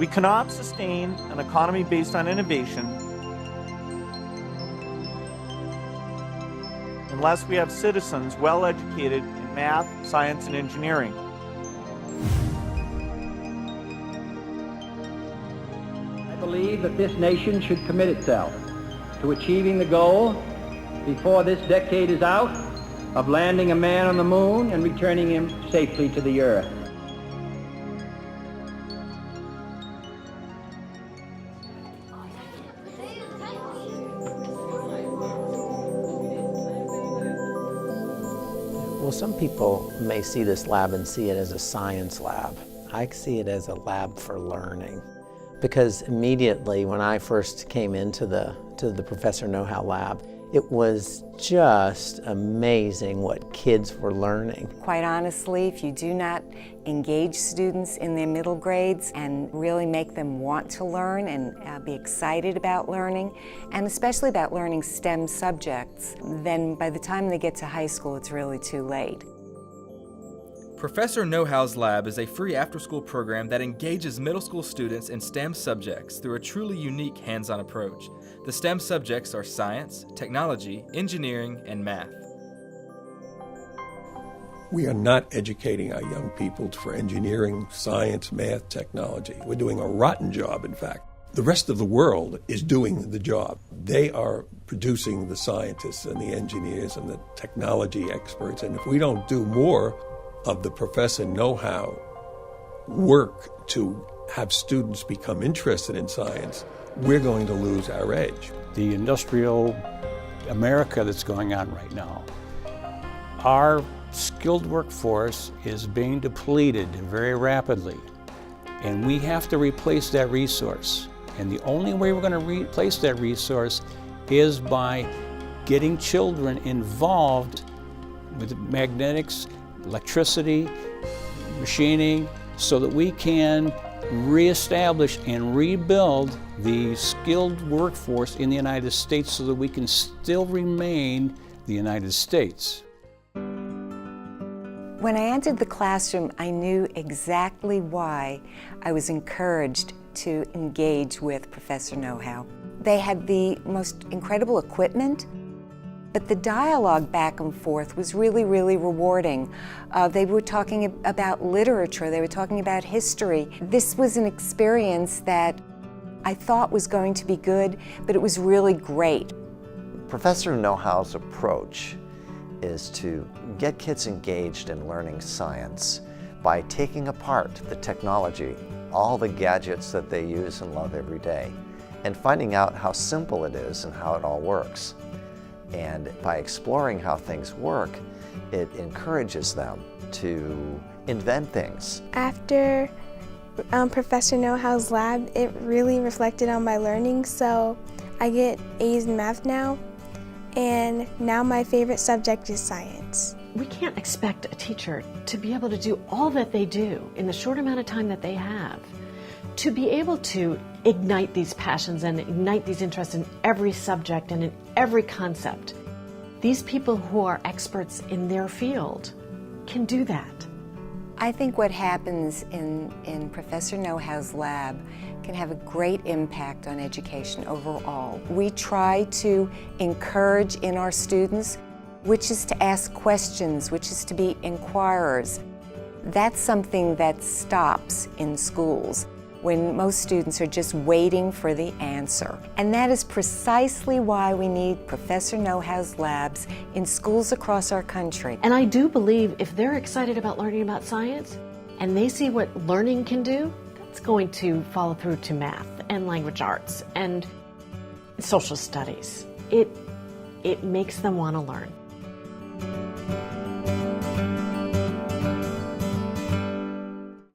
We cannot sustain an economy based on innovation unless we have citizens well educated in math, science, and engineering. I believe that this nation should commit itself to achieving the goal before this decade is out of landing a man on the moon and returning him safely to the earth. Well, some people may see this lab and see it as a science lab. I see it as a lab for learning. Because immediately when I first came into the Professor Know How lab, it was just amazing what kids were learning. Quite honestly, if you do not engage students in their middle grades and really make them want to learn and be excited about learning, and especially about learning STEM subjects, then by the time they get to high school, it's really too late. Professor Know How's Lab is a free after-school program that engages middle school students in STEM subjects through a truly unique hands-on approach. The STEM subjects are science, technology, engineering, and math. We are not educating our young people for engineering, science, math, technology. We're doing a rotten job, in fact. The rest of the world is doing the job. They are producing the scientists and the engineers and the technology experts, and if we don't do more of the Professor Know How work to have students become interested in science, we're going to lose our edge. The industrial America that's going on right now, our skilled workforce is being depleted very rapidly, and we have to replace that resource. And the only way we're going to replace that resource is by getting children involved with magnetics, electricity, machining, so that we can reestablish and rebuild the skilled workforce in the United States so that we can still remain the United States. When I entered the classroom, I knew exactly why I was encouraged to engage with Professor Know How. They had the most incredible equipment, but the dialogue back and forth was really, really rewarding. They were talking about literature, they were talking about history. This was an experience that I thought was going to be good, but it was really great. Professor Know How's approach is to get kids engaged in learning science by taking apart the technology, all the gadgets that they use and love every day, and finding out how simple it is and how it all works. And by exploring how things work, it encourages them to invent things. After Professor Know How's lab, it really reflected on my learning, so I get A's in math now, and now my favorite subject is science. We can't expect a teacher to be able to do all that they do in the short amount of time that they have. To be able to ignite these passions and ignite these interests in every subject and in every concept. These people who are experts in their field can do that. I think what happens in Professor Know How's lab can have a great impact on education overall. We try to encourage in our students, which is to ask questions, which is to be inquirers. That's something that stops in schools, when most students are just waiting for the answer. And that is precisely why we need Professor Know How's labs in schools across our country. And I do believe if they're excited about learning about science and they see what learning can do, that's going to follow through to math and language arts and social studies. It makes them want to learn.